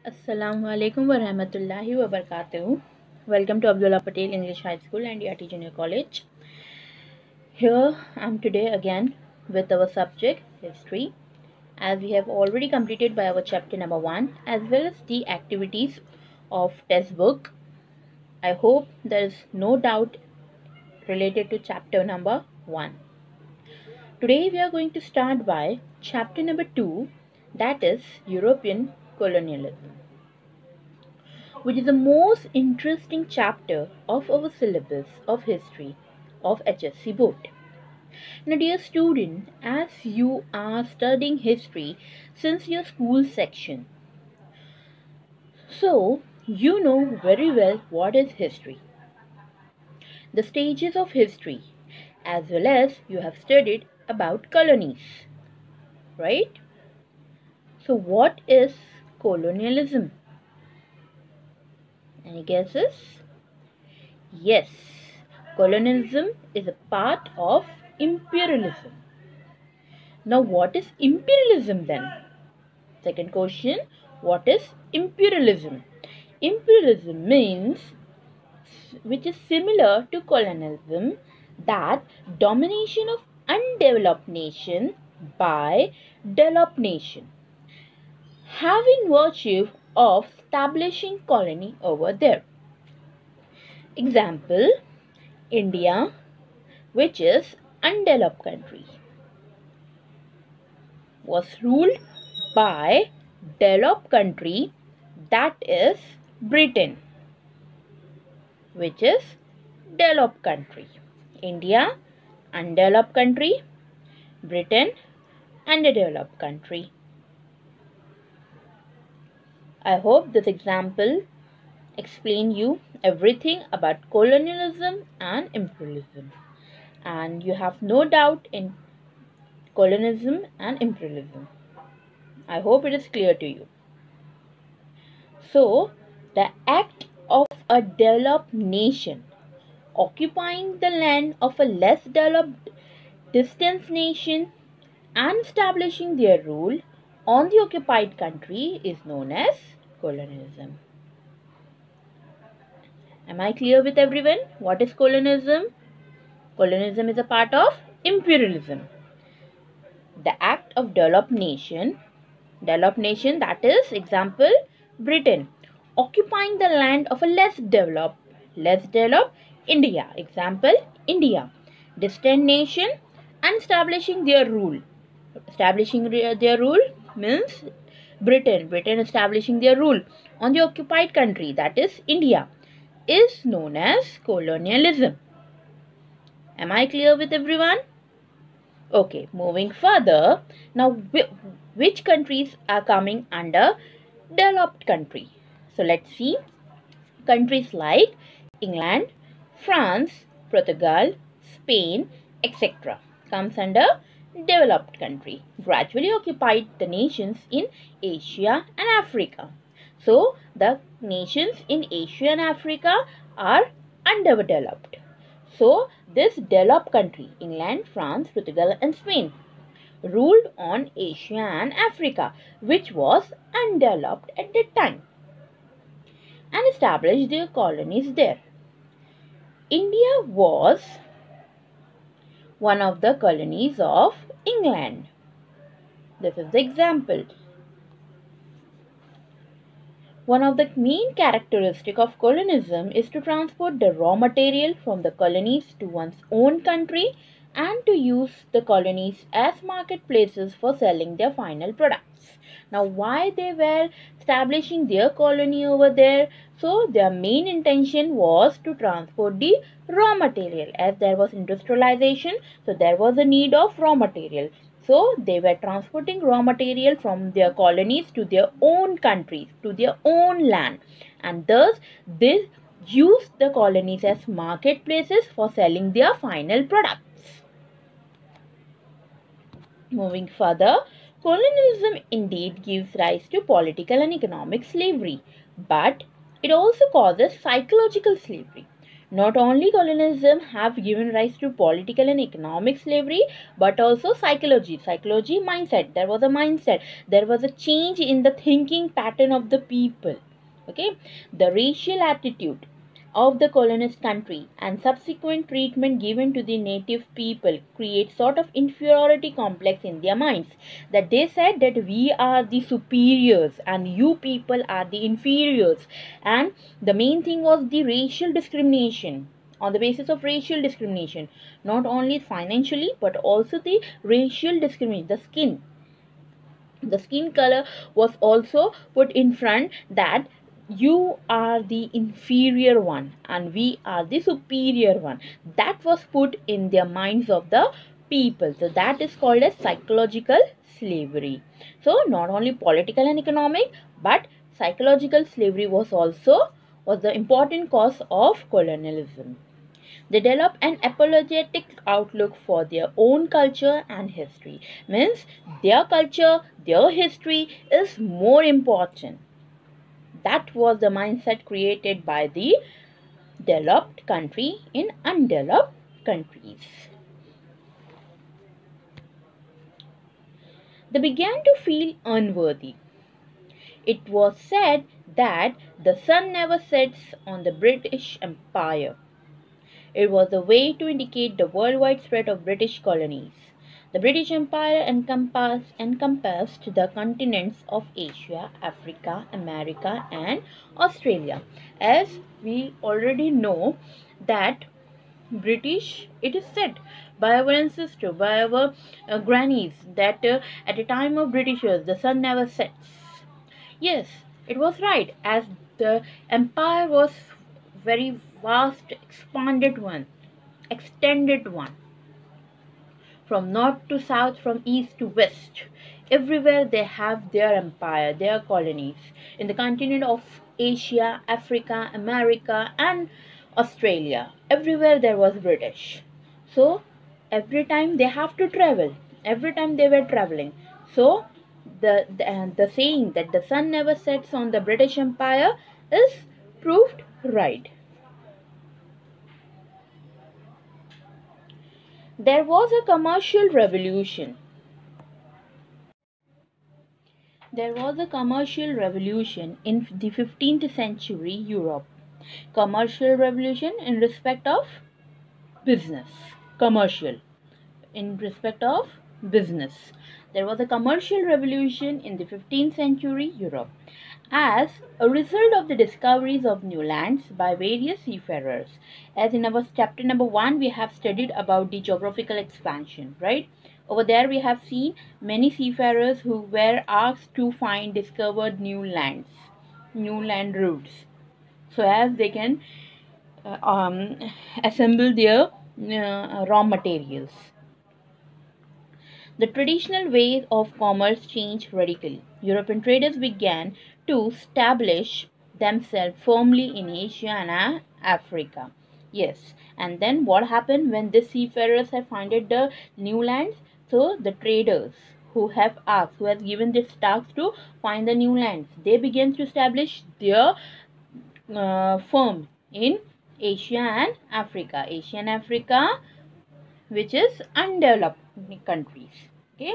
Assalamualaikum warahmatullahi wabarakatuh. Welcome to Abdullah Patel English High School and ERT Junior College. Here I am today again with our subject history, as we have already completed by our chapter number 1 as well as the activities of test book. I hope there is no doubt related to chapter number 1. Today we are going to start by chapter number 2, that is European colonialism, which is the most interesting chapter of our syllabus of history of HSC board. Now, dear student, as you are studying history since your school section, so you know very well what is history, the stages of history, as well as you have studied about colonies, right? So, what is colonialism? Any guesses? Yes, colonialism is a part of imperialism. Now, what is imperialism then? Second question, what is imperialism? Imperialism means, which is similar to colonialism, that domination of undeveloped nation by developed nation, having virtue of establishing colony over there. Example, India, which is undeveloped country, was ruled by developed country, that is Britain, which is developed country. India, undeveloped country. Britain, underdeveloped country. I hope this example explain you everything about colonialism and imperialism, and you have no doubt in colonialism and imperialism. I hope it is clear to you. So, the act of a developed nation occupying the land of a less developed distant nation and establishing their rule on the occupied country is known as colonialism. Am I clear with everyone? What is colonialism? Colonialism is a part of imperialism. The act of developed nation, that is example Britain, occupying the land of a less developed India, example India, distant nation, and establishing their rule. Establishing their rule means Britain establishing their rule on the occupied country, that is India, is known as colonialism. Am I clear with everyone? Okay, moving further. Now, which countries are coming under developed country? So, let's see. Countries like England, France, Portugal, Spain, etc. comes under developed country. Gradually occupied the nations in Asia and Africa. So, the nations in Asia and Africa are underdeveloped. So, this developed country, England, France, Portugal and Spain, ruled on Asia and Africa, which was undeveloped at that time, and established their colonies there. India was one of the colonies of England. This is the example. One of the main characteristics of colonialism is to transport the raw material from the colonies to one's own country and to use the colonies as marketplaces for selling their final products. Now, why they were establishing their colony over there? So, their main intention was to transport the raw material. As there was industrialization, so there was a need of raw material. So they were transporting raw material from their colonies to their own countries, to their own land, and thus they used the colonies as marketplaces for selling their final products. Moving further, colonialism indeed gives rise to political and economic slavery, but it also causes psychological slavery. Not only colonialism have given rise to political and economic slavery, but also psychology mindset. There was a mindset, there was a change in the thinking pattern of the people. Okay, the racial attitude of the colonist country and subsequent treatment given to the native people create sort of inferiority complex in their minds, that they said that we are the superiors and you people are the inferiors. And the main thing was the racial discrimination. On the basis of racial discrimination, not only financially but also the racial discrimination, the skin color was also put in front, that you are the inferior one and we are the superior one. That was put in their minds of the people. So that is called as psychological slavery. So not only political and economic, but psychological slavery was the important cause of colonialism. They develop an apologetic outlook for their own culture and history. Means their culture, their history is more important. That was the mindset created by the developed country in undeveloped countries. They began to feel unworthy. It was said that the sun never sets on the British Empire. It was a way to indicate the worldwide spread of British colonies. The British Empire encompassed the continents of Asia, Africa, America, and Australia. As we already know that British, it is said by our ancestors, by our grannies, that at the time of Britishers, the sun never sets. Yes, it was right, as the empire was very vast, extended one, from north to south, from east to west. Everywhere they have their empire, their colonies. In the continent of Asia, Africa, America, and Australia, everywhere there was British. So every time they have to travel, every time they were traveling. So the saying that the sun never sets on the British Empire is proved right. There was a commercial revolution. There was a commercial revolution in the 15th century Europe. Commercial revolution in respect of business. Commercial in respect of business. There was a commercial revolution in the 15th century Europe as a result of the discoveries of new lands by various seafarers. As in our chapter number 1, we have studied about the geographical expansion, right? Over there we have seen many seafarers who were asked to find discovered new lands, new land routes, so as they can assemble their raw materials. The traditional ways of commerce changed radically. European traders began to establish themselves firmly in Asia and Africa. Yes, and then what happened when the seafarers have found the new lands? So the traders who have given this task to find the new lands, they began to establish their firm in Asia and Africa. Asia and Africa, which is undeveloped countries. Okay,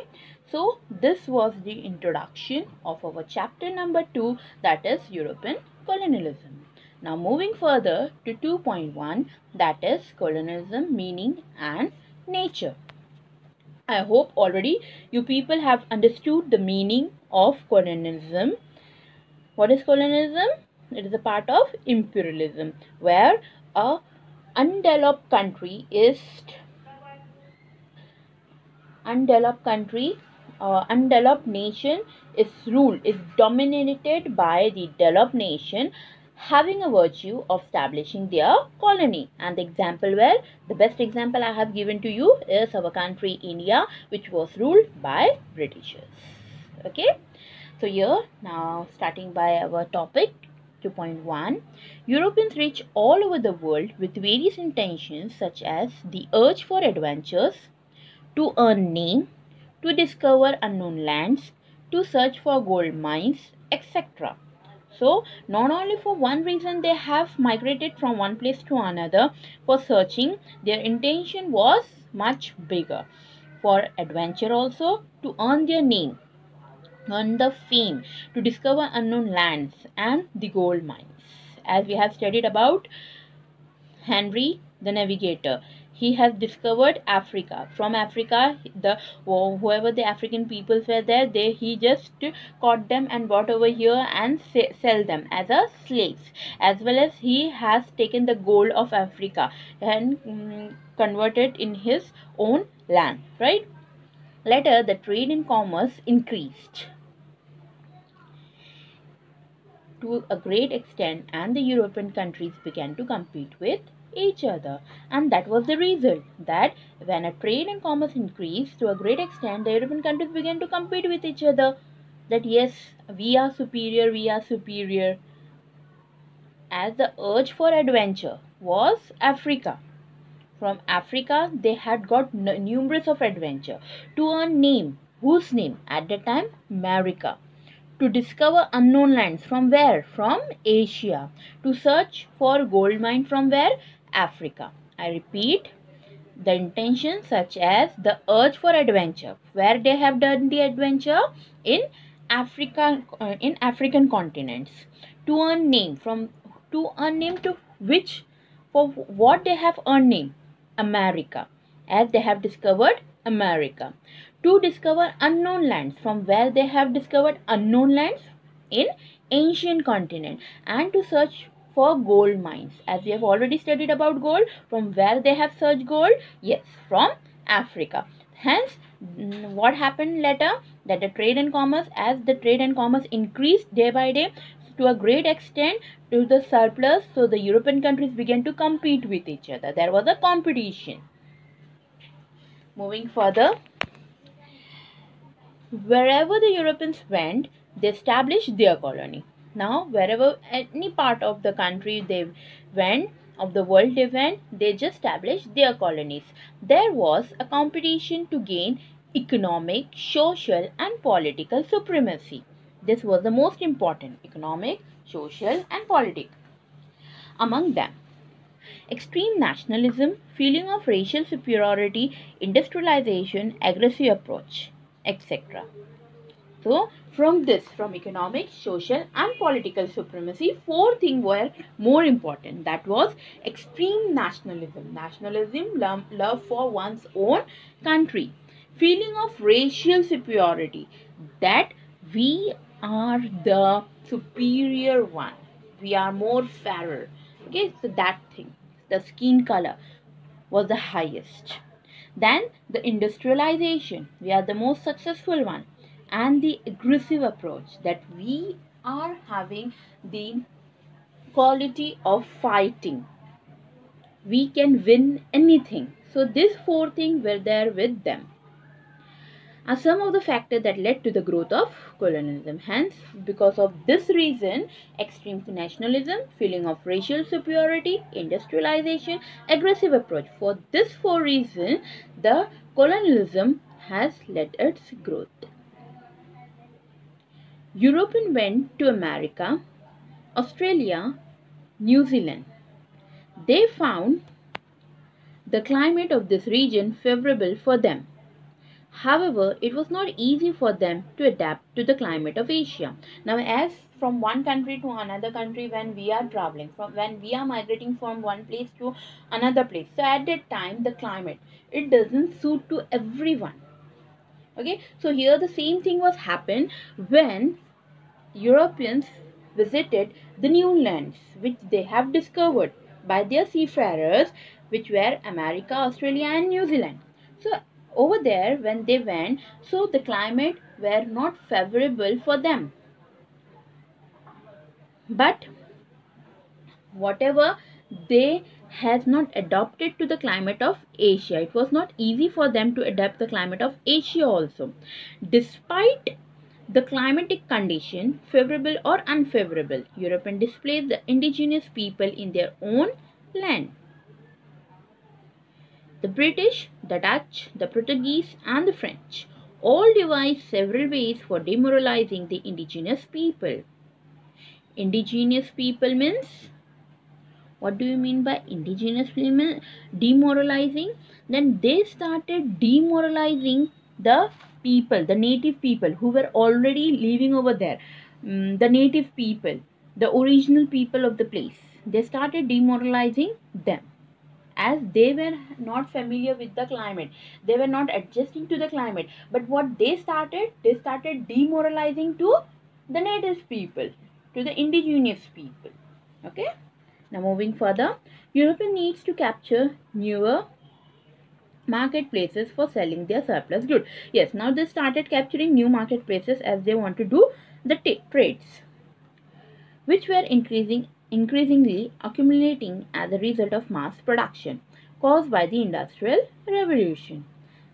so this was the introduction of our chapter number 2, that is European colonialism. Now moving further to 2.1, that is colonialism, meaning and nature. I hope already you people have understood the meaning of colonialism. What is colonialism? It is a part of imperialism, where a undeveloped country is undeveloped nation is dominated by the developed nation, having a virtue of establishing their colony. And the best example I have given to you is our country India, which was ruled by Britishers. Okay, so here now starting by our topic 2.1, Europeans reach all over the world with various intentions, such as the urge for adventures, to earn name, to discover unknown lands, to search for gold mines, etc. So not only for one reason they have migrated from one place to another for searching, their intention was much bigger. For adventure also, to earn their name, earn the fame, to discover unknown lands and the gold mines. As we have studied about Henry the Navigator, he has discovered Africa. From Africa, the whoever the African peoples were there, he just caught them and brought over here and sell them as a slaves. As well as he has taken the gold of Africa and converted in his own land. Right. Later, the trade and commerce increased to a great extent, and the European countries began to compete with each other. And that was the result, that when a trade and commerce increased to a great extent, the European countries began to compete with each other. That yes, we are superior, we are superior. As the urge for adventure was Africa. From Africa, they had got numerous of adventure to earn name. Whose name? At the time, America. To discover unknown lands. From where? From Asia. To search for gold mine. From where? Africa. I repeat, the intention such as the urge for adventure. Where they have done the adventure? In Africa, in African continents. To earn name. To earn name to which? For what they have earned name? America. As they have discovered America. To discover unknown lands. From where they have discovered unknown lands? In ancient continent. And to search for gold mines. As we have already studied about gold, from where they have searched gold? Yes, from Africa. Hence, what happened later? That the trade and commerce, as the trade and commerce increased day by day to a great extent to the surplus, so the European countries began to compete with each other. There was a competition. Moving further, wherever the Europeans went, they established their colony. Now, wherever any part of the country they went, of the world they went, they just established their colonies. There was a competition to gain economic, social, and political supremacy. This was the most important: economic, social, and political. Among them, extreme nationalism, feeling of racial superiority, industrialization, aggressive approach, etc. So, from economic, social, and political supremacy, four things were more important. That was extreme nationalism. Nationalism, love for one's own country. Feeling of racial superiority, that we are the superior one. We are more fairer. Okay, so that thing, the skin color was the highest. Then the industrialization, we are the most successful one. And the aggressive approach, that we are having the quality of fighting. We can win anything. So these four things were there with them are some of the factors that led to the growth of colonialism. Hence, because of this reason, extreme nationalism, feeling of racial superiority, industrialization, aggressive approach. For this four reasons, the colonialism has led its growth. Europeans went to America, Australia, New Zealand. They found the climate of this region favorable for them. However, it was not easy for them to adapt to the climate of Asia. Now, as from one country to another country, when we are traveling, when we are migrating from one place to another place, so at that time the climate, it doesn't suit to everyone. Okay, so here the same thing was happened when Europeans visited the new lands which they have discovered by their seafarers, which were America, Australia, and New Zealand. So over there when they went, so the climate were not favorable for them. But whatever, they has not adapted to the climate of Asia. It was not easy for them to adapt the climate of Asia also. Despite the climatic condition, favorable or unfavorable, European displaced the indigenous people in their own land. The British, the Dutch, the Portuguese, and the French all devised several ways for demoralizing the indigenous people. Indigenous people means, what do you mean by indigenous people? Demoralizing. Then they started demoralizing the people, the native people who were already living over there. The native people, the original people of the place. They started demoralizing them, as they were not familiar with the climate, they were not adjusting to the climate. But what they started demoralizing to the native people, to the indigenous people. Okay, now moving further, European needs to capture newer marketplaces for selling their surplus goods. Yes, now they started capturing new marketplaces as they want to do the trades, which were increasingly accumulating as a result of mass production caused by the Industrial Revolution.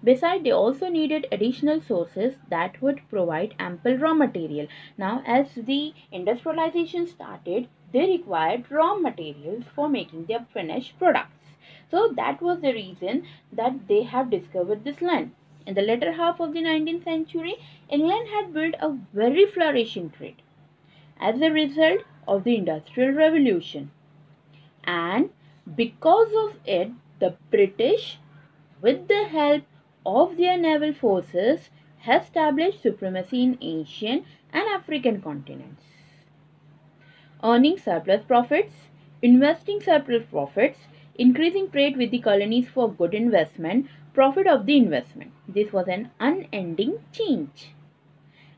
Besides, they also needed additional sources that would provide ample raw material. Now, as the industrialization started, they required raw materials for making their finished products. So that was the reason that they have discovered this land. In the latter half of the 19th century, England had built a very flourishing trade as a result of the Industrial Revolution. And because of it, the British, with the help of their naval forces, have established supremacy in Asian and African continents. Earning surplus profits, investing surplus profits, increasing trade with the colonies for good investment, profit of the investment. This was an unending change,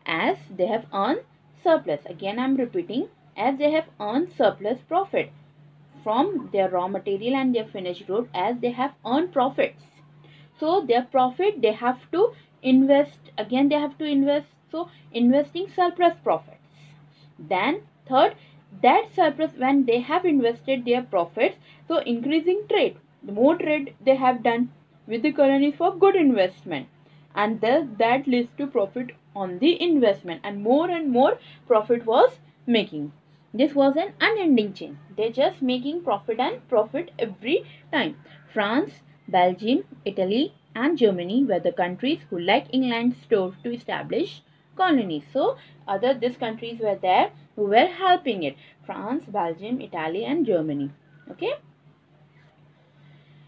as they have earned surplus. Again I am repeating, as they have earned surplus profit from their raw material and their finished good, as they have earned profits. So their profit they have to invest, again they have to invest, so investing surplus profits. Then third, that surplus, when they have invested their profits, so increasing trade, the more trade they have done with the colonies for good investment, and thus that leads to profit on the investment, and more profit was making. This was an unending chain. They just making profit and profit every time. France, Belgium, Italy and Germany were the countries who, like England, strove to establish colonies. So other these countries were there who were helping it. France, Belgium, Italy and Germany. Okay.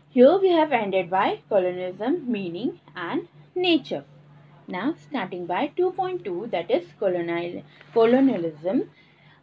Here we have ended by colonialism, meaning and nature. Now starting by 2.2, that is colonialism.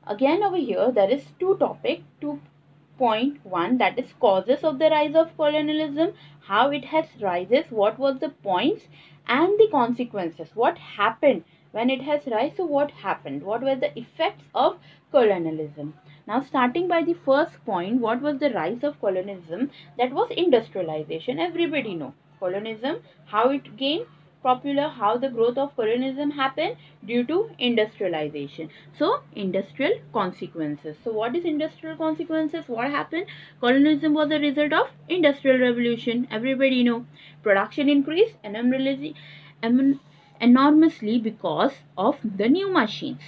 Again over here there is two topic. 2.1, that is causes of the rise of colonialism, how it has rises, what was the points and the consequences, what happened when it has rise, so what happened, what were the effects of colonialism. Now starting by the first point, what was the rise of colonialism? That was industrialization. Everybody know colonialism, how it gained popular, how the growth of colonialism happened due to industrialization. So industrial consequences. So what is industrial consequences? What happened? Colonialism was a result of industrial revolution. Everybody know production increased enormously because of the new machines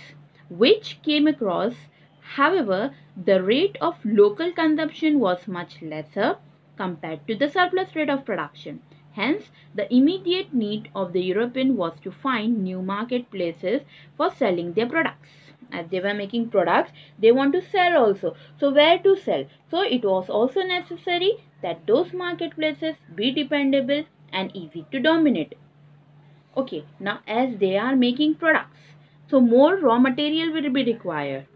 which came across. However, the rate of local consumption was much lesser compared to the surplus rate of production. Hence, the immediate need of the European was to find new marketplaces for selling their products. As they were making products, they want to sell also. So where to sell? So it was also necessary that those marketplaces be dependable and easy to dominate. Okay, now as they are making products, so more raw material will be required.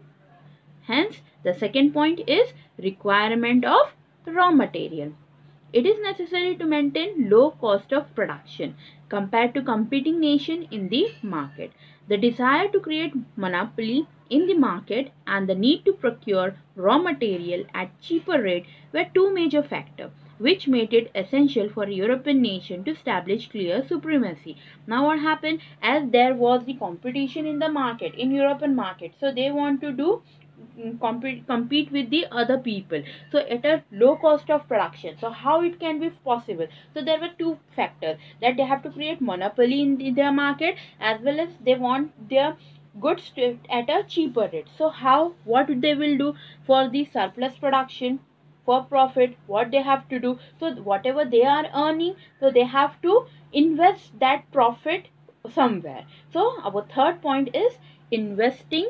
Hence, the second point is requirement of raw material. It is necessary to maintain low cost of production compared to competing nation in the market. The desire to create monopoly in the market and the need to procure raw material at cheaper rate were two major factors which made it essential for a European nation to establish clear supremacy. Now what happened, as there was the competition in the market, in European market, so they want to do compete with the other people, so at a low cost of production. So how it can be possible? So there were two factors, that they have to create monopoly in their market, as well as they want their goods at a cheaper rate. So how, what they will do for the surplus production, for profit, what they have to do? So whatever they are earning, so they have to invest that profit somewhere. So our third point is investing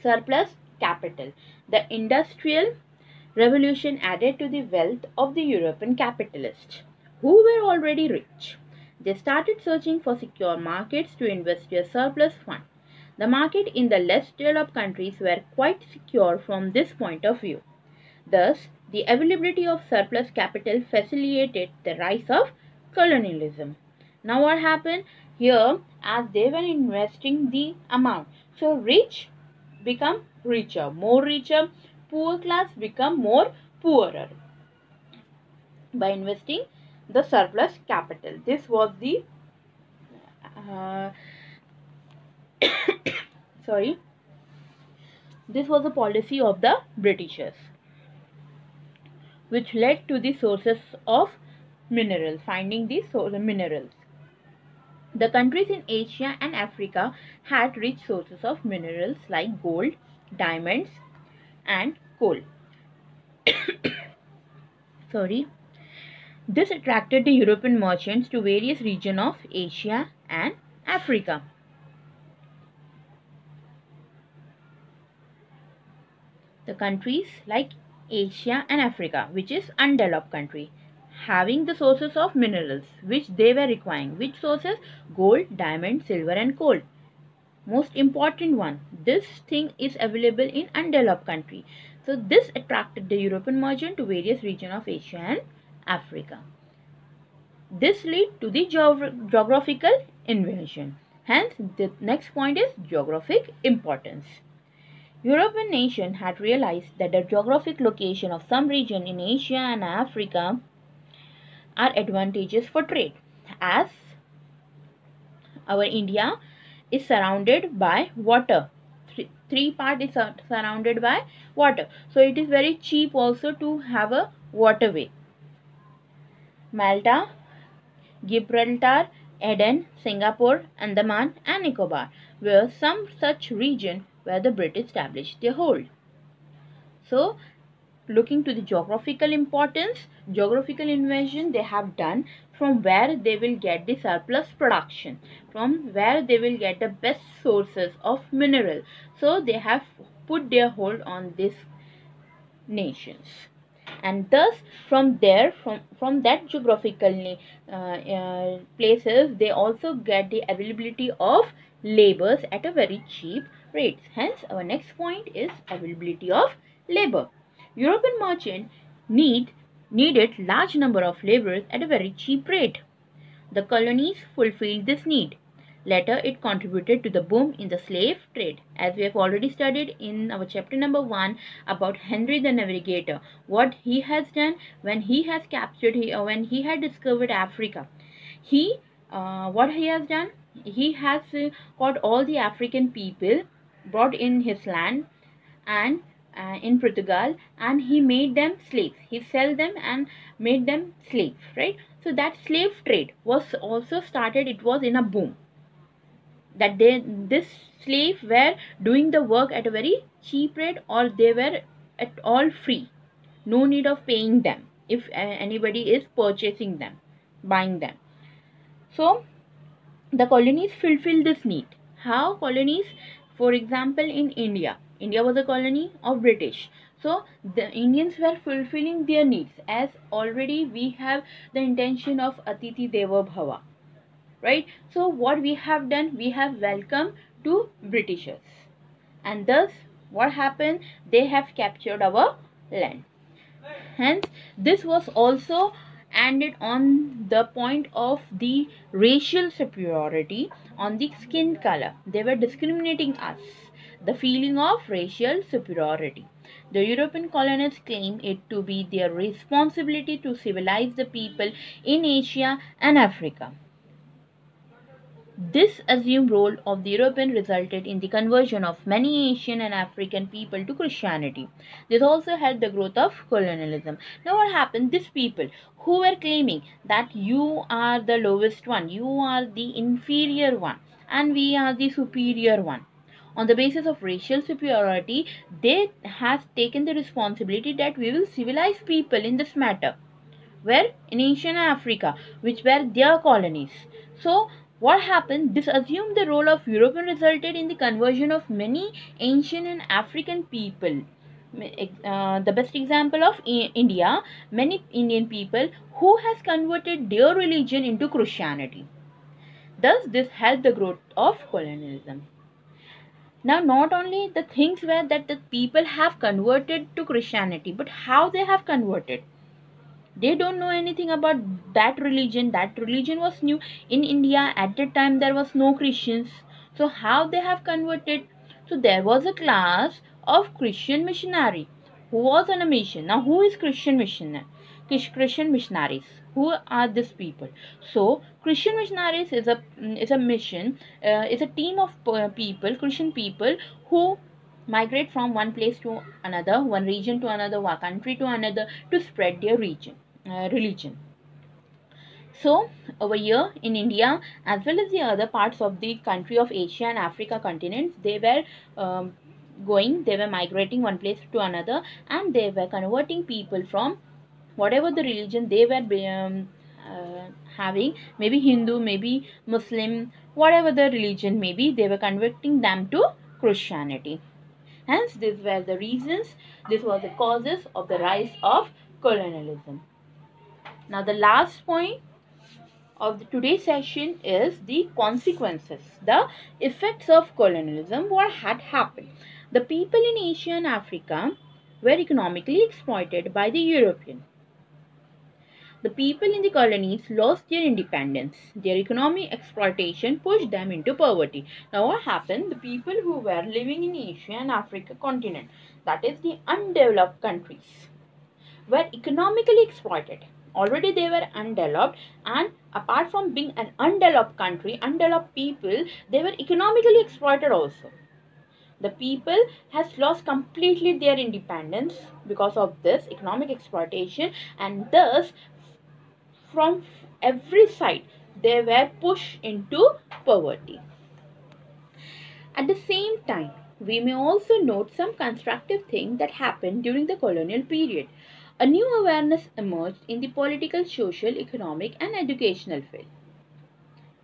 surplus capital. The Industrial Revolution added to the wealth of the European capitalists, who were already rich. They started searching for secure markets to invest their surplus funds. The market in the less developed countries were quite secure from this point of view. Thus, the availability of surplus capital facilitated the rise of colonialism. Now what happened? Here, as they were investing the amount, so rich become richer, more richer, poor class become more poorer by investing the surplus capital. This was the uh, sorry, this was the policy of the Britishers, which led to the sources of minerals, finding the minerals. The countries in Asia and Africa had rich sources of minerals like gold, diamonds, and coal. Sorry. This attracted the European merchants to various regions of Asia and Africa. The countries like Asia and Africa, which is undeveloped country, having the sources of minerals which they were requiring. Which sources? Gold, diamond, silver and coal. Most important one, this thing is available in undeveloped country. So this attracted the European merchant to various regions of Asia and Africa. This led to the geographical invasion. Hence, the next point is geographic importance. European nations had realized that the geographic location of some region in Asia and Africa are advantageous for trade, as our India is surrounded by water. Three part is surrounded by water. So it is very cheap also to have a waterway. Malta, Gibraltar, Aden, Singapore, Andaman and Nicobar were some such region where the British established their hold. So, looking to the geographical importance, geographical invasion they have done from where they will get the surplus production, from where they will get the best sources of mineral. So, they have put their hold on these nations. And thus from there, from that geographical places, they also get the availability of labors at a very cheap rates. Hence our next point is availability of labor. European merchant needed large number of laborers at a very cheap rate. The colonies fulfilled this need. Later, it contributed to the boom in the slave trade. As we have already studied in our chapter number 1 about Henry the Navigator, what he has done when he has captured, when he had discovered Africa, what he has done, he has got all the African people brought in his land and in Portugal, and he made them slaves. He sold them and made them slaves, right? So that slave trade was also started. It was in a boom, that this slave were doing the work at a very cheap rate, or they were at all free, no need of paying them if anybody is purchasing them, buying them. So the colonies fulfill this need. How colonies? For example, in India was a colony of British. So the Indians were fulfilling their needs, as already we have the intention of Atithi Devo Bhava, right? So what we have done, we have welcomed to Britishers, and thus what happened, they have captured our land. Hence this was also ended on the point of the racial superiority on the skin color. They were discriminating us, the feeling of racial superiority. The European colonists claim it to be their responsibility to civilize the people in Asia and Africa. This assumed role of the European resulted in the conversion of many Asian and African people to Christianity. This also helped the growth of colonialism. Now what happened? These people who were claiming that you are the lowest one, you are the inferior one, and we are the superior one, on the basis of racial superiority, they have taken the responsibility that we will civilize people in this matter. Where? In Asian Africa, which were their colonies. So What happened? This assumed the role of European resulted in the conversion of many ancient and African people. The best example of India, many Indian people who has converted their religion into Christianity. Thus, this helped the growth of colonialism. Now, not only the things were that the people have converted to Christianity, but how they have converted. They don't know anything about that religion. That religion was new in India. At that time, there was no Christians. So, how they have converted? So, there was a class of Christian missionary who was on a mission. Now, who is Christian missionary? Christian missionaries. Who are these people? So, Christian missionaries is a mission. Is a team of people, Christian people who migrate from one place to another, one region to another, one country to another to spread their religion. So over here in India as well as the other parts of the country of Asia and Africa continents, they were they were migrating one place to another, and they were converting people from whatever the religion they were having, maybe Hindu, maybe Muslim, whatever the religion may be, they were converting them to Christianity. Hence, these were the reasons, this was the causes of the rise of colonialism. Now, the last point of today's session is the consequences, the effects of colonialism, what had happened. The people in Asia and Africa were economically exploited by the European. The people in the colonies lost their independence. Their economic exploitation pushed them into poverty. Now what happened? The people who were living in Asia and Africa continent, that is the undeveloped countries, were economically exploited. Already they were undeveloped, and apart from being an undeveloped country, undeveloped people, they were economically exploited also. The people has lost completely their independence because of this economic exploitation, and thus from every side they were pushed into poverty. At the same time, we may also note some constructive things that happened during the colonial period. A new awareness emerged in the political, social, economic, and educational field.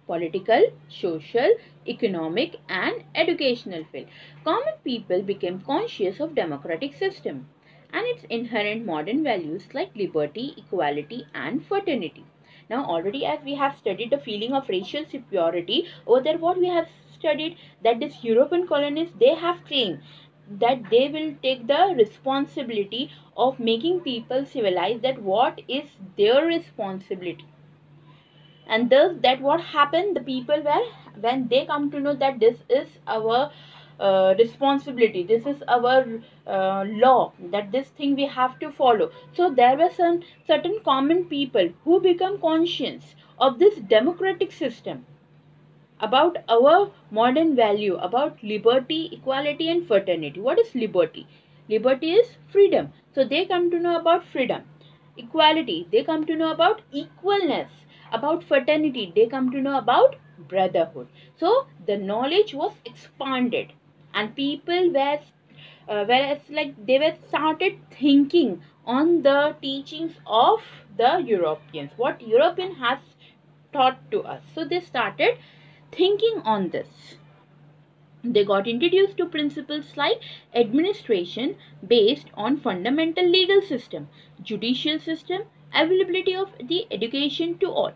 Political, social, economic, and educational field. Common people became conscious of democratic system and its inherent modern values like liberty, equality, and fraternity. Now, already as we have studied the feeling of racial superiority, over there what we have studied, that this European colonists, they have claimed that they will take the responsibility of making people civilized, that what is their responsibility. And thus that what happened, the people were, when they come to know that this is our responsibility, this is our law, that this thing we have to follow, so there were some certain common people who become conscious of this democratic system, about our modern value, about liberty, equality, and fraternity. What is liberty? Liberty is freedom, so they come to know about freedom. Equality, they come to know about equalness. About fraternity, they come to know about brotherhood. So the knowledge was expanded, and people were whereas like they were started thinking on the teachings of the Europeans, what European has taught to us. So they started thinking on this. They got introduced to principles like administration based on fundamental legal system, judicial system, availability of the education to all.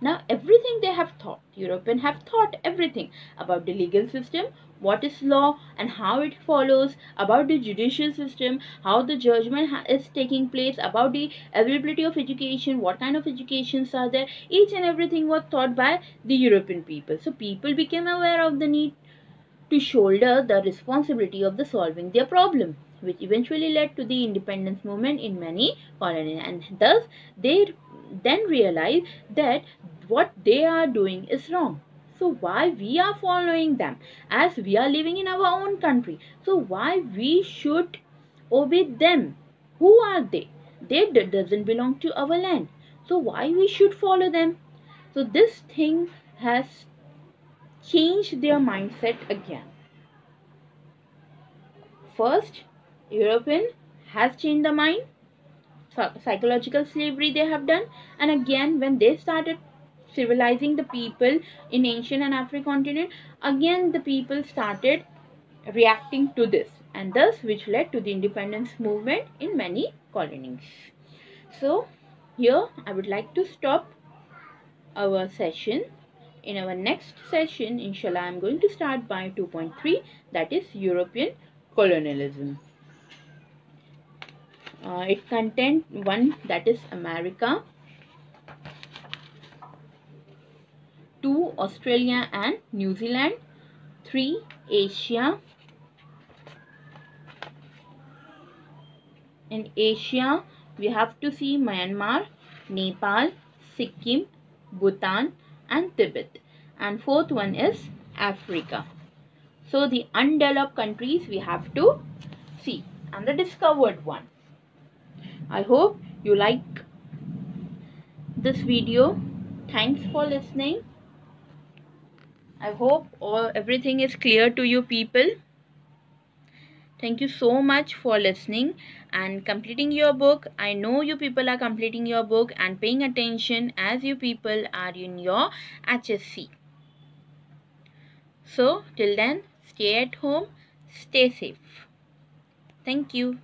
Now everything they have taught, Europeans have taught everything about the legal system, what is law and how it follows, about the judicial system, how the judgment is taking place, about the availability of education, what kind of educations are there. Each and everything was taught by the European people. So people became aware of the need to shoulder the responsibility of the solving their problem, which eventually led to the independence movement in many colonies, and thus they then realize that what they are doing is wrong. So why we are following them, as we are living in our own country, so why we should obey them? Who are they? They doesn't belong to our land, so why we should follow them? So this thing has changed their mindset again. First, European has changed the mind, psychological slavery they have done, and again when they started civilizing the people in ancient and African continent, again the people started reacting to this, and thus which led to the independence movement in many colonies. So here I would like to stop our session. In our next session, inshallah, I am going to start by 2.3, that is European colonialism. It contains 1, that is America, 2, Australia and New Zealand, 3, Asia. In Asia, we have to see Myanmar, Nepal, Sikkim, Bhutan and Tibet. And 4th one is Africa. So the undeveloped countries we have to see, and the discovered one. I hope you like this video. Thanks for listening. I hope everything is clear to you people. Thank you so much for listening and completing your book. I know you people are completing your book and paying attention as you people are in your HSC. So till then, stay at home, stay safe. Thank you.